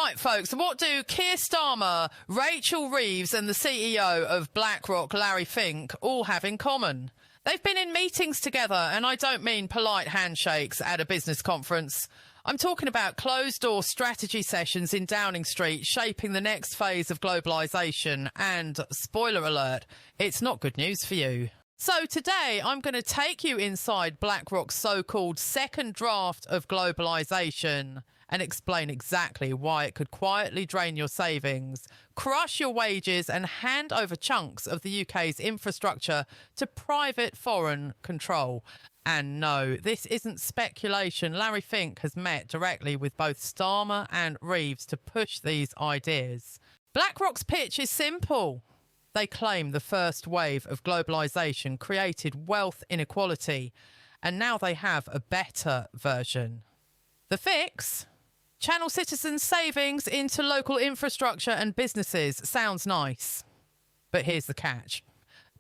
Right, folks, what do Keir Starmer, Rachel Reeves and the CEO of BlackRock, Larry Fink, all have in common? They've been in meetings together, and I don't mean polite handshakes at a business conference. I'm talking about closed-door strategy sessions in Downing Street shaping the next phase of globalisation. And, spoiler alert, it's not good news for you. So today, I'm going to take you inside BlackRock's so-called Second Draft of Globalisation and explain exactly why it could quietly drain your savings, crush your wages and hand over chunks of the UK's infrastructure to private foreign control. And no, this isn't speculation. Larry Fink has met directly with both Starmer and Reeves to push these ideas. BlackRock's pitch is simple. They claim the first wave of globalisation created wealth inequality, and now they have a better version. The fix? Channel citizens' savings into local infrastructure and businesses. Sounds nice. But here's the catch.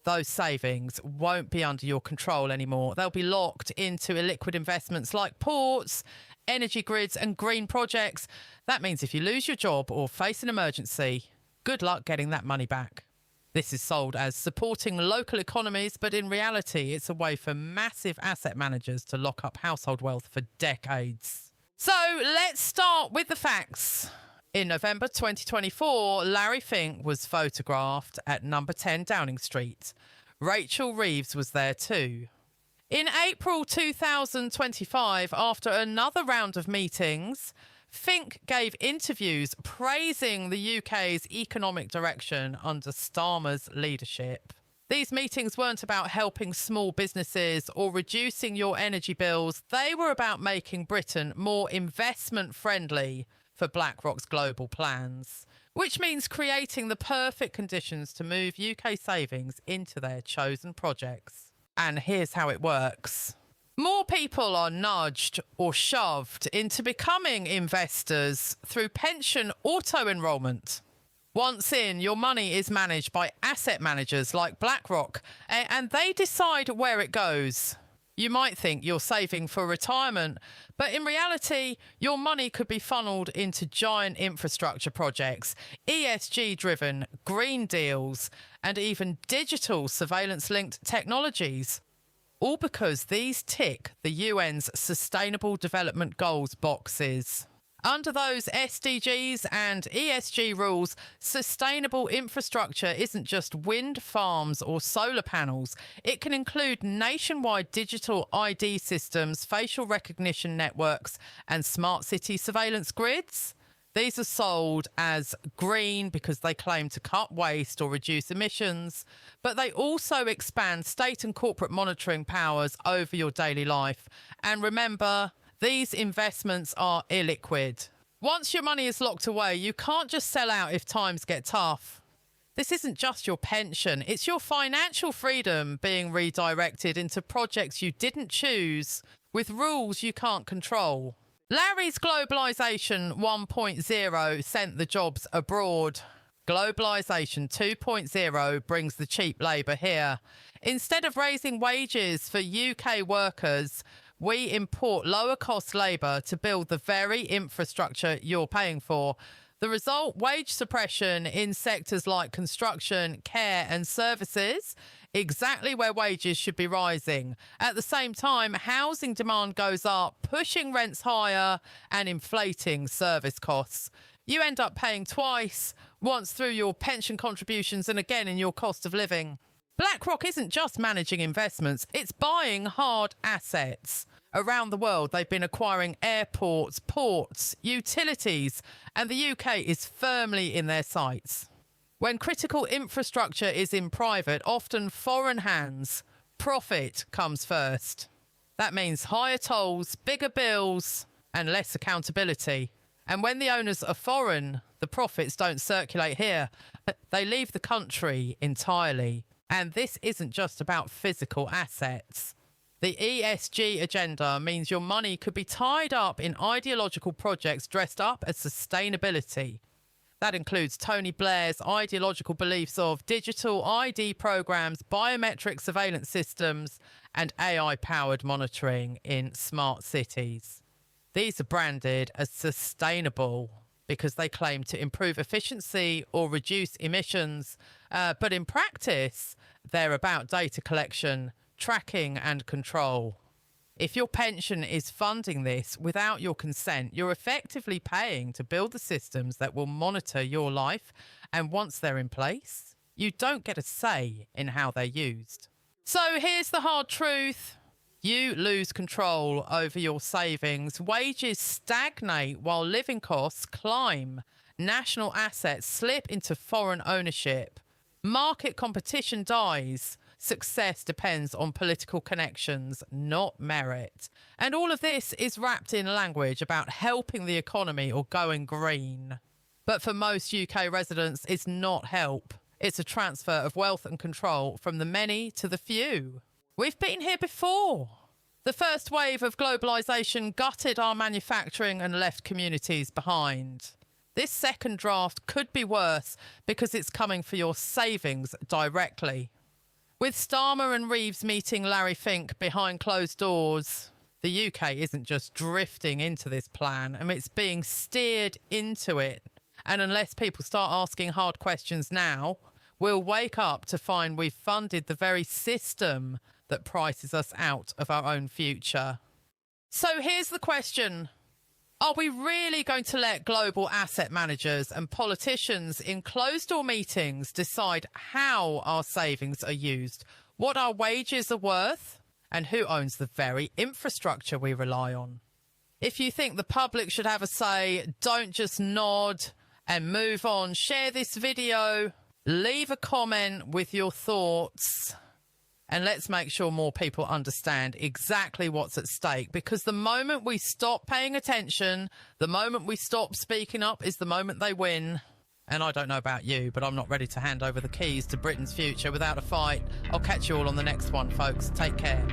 Those savings won't be under your control anymore. They'll be locked into illiquid investments like ports, energy grids and green projects. That means if you lose your job or face an emergency, good luck getting that money back. This is sold as supporting local economies, but in reality, it's a way for massive asset managers to lock up household wealth for decades. So let's start with the facts. In November 2024, Larry Fink was photographed at number 10 Downing Street. Rachel Reeves was there too. In April 2025, after another round of meetings, Fink gave interviews praising the UK's economic direction under Starmer's leadership. These meetings weren't about helping small businesses or reducing your energy bills. They were about making Britain more investment friendly for BlackRock's global plans, which means creating the perfect conditions to move UK savings into their chosen projects. And here's how it works. More people are nudged or shoved into becoming investors through pension auto-enrolment. Once in, your money is managed by asset managers like BlackRock, and they decide where it goes. You might think you're saving for retirement, but in reality, your money could be funneled into giant infrastructure projects, ESG-driven, green deals, and even digital surveillance-linked technologies. All because these tick the UN's Sustainable Development Goals boxes. Under those SDGs and ESG rules, sustainable infrastructure isn't just wind farms or solar panels. It can include nationwide digital ID systems, facial recognition networks, and smart city surveillance grids. These are sold as green because they claim to cut waste or reduce emissions, but they also expand state and corporate monitoring powers over your daily life. And remember, these investments are illiquid. Once your money is locked away, you can't just sell out if times get tough. This isn't just your pension, it's your financial freedom being redirected into projects you didn't choose with rules you can't control. Larry's Globalisation 1.0 sent the jobs abroad. Globalisation 2.0 brings the cheap labour here. Instead of raising wages for UK workers, we import lower-cost labour to build the very infrastructure you're paying for. The result, wage suppression in sectors like construction, care and services, exactly where wages should be rising. At the same time, housing demand goes up, pushing rents higher and inflating service costs. You end up paying twice, once through your pension contributions and again in your cost of living. BlackRock isn't just managing investments, it's buying hard assets. Around the world, they've been acquiring airports, ports, utilities, and the UK is firmly in their sights. When critical infrastructure is in private, often foreign hands, profit comes first. That means higher tolls, bigger bills, and less accountability. And when the owners are foreign, the profits don't circulate here. They leave the country entirely. And this isn't just about physical assets. The ESG agenda means your money could be tied up in ideological projects dressed up as sustainability. That includes Tony Blair's ideological beliefs of digital ID programs, biometric surveillance systems, and AI-powered monitoring in smart cities. These are branded as sustainable, because they claim to improve efficiency or reduce emissions. But in practice, they're about data collection, tracking and control. If your pension is funding this without your consent, you're effectively paying to build the systems that will monitor your life. And once they're in place, you don't get a say in how they're used. So here's the hard truth. You lose control over your savings. Wages stagnate while living costs climb. National assets slip into foreign ownership. Market competition dies. Success depends on political connections, not merit. And all of this is wrapped in language about helping the economy or going green. But for most UK residents, it's not help. It's a transfer of wealth and control from the many to the few. We've been here before. The first wave of globalisation gutted our manufacturing and left communities behind. This second draft could be worse because it's coming for your savings directly. With Starmer and Reeves meeting Larry Fink behind closed doors, the UK isn't just drifting into this plan, it's being steered into it. And unless people start asking hard questions now, we'll wake up to find we've funded the very system that prices us out of our own future. So here's the question. Are we really going to let global asset managers and politicians in closed-door meetings decide how our savings are used, what our wages are worth, and who owns the very infrastructure we rely on? If you think the public should have a say, don't just nod and move on. Share this video, leave a comment with your thoughts, and let's make sure more people understand exactly what's at stake. Because the moment we stop paying attention, the moment we stop speaking up is the moment they win. And I don't know about you, but I'm not ready to hand over the keys to Britain's future without a fight. I'll catch you all on the next one, folks. Take care.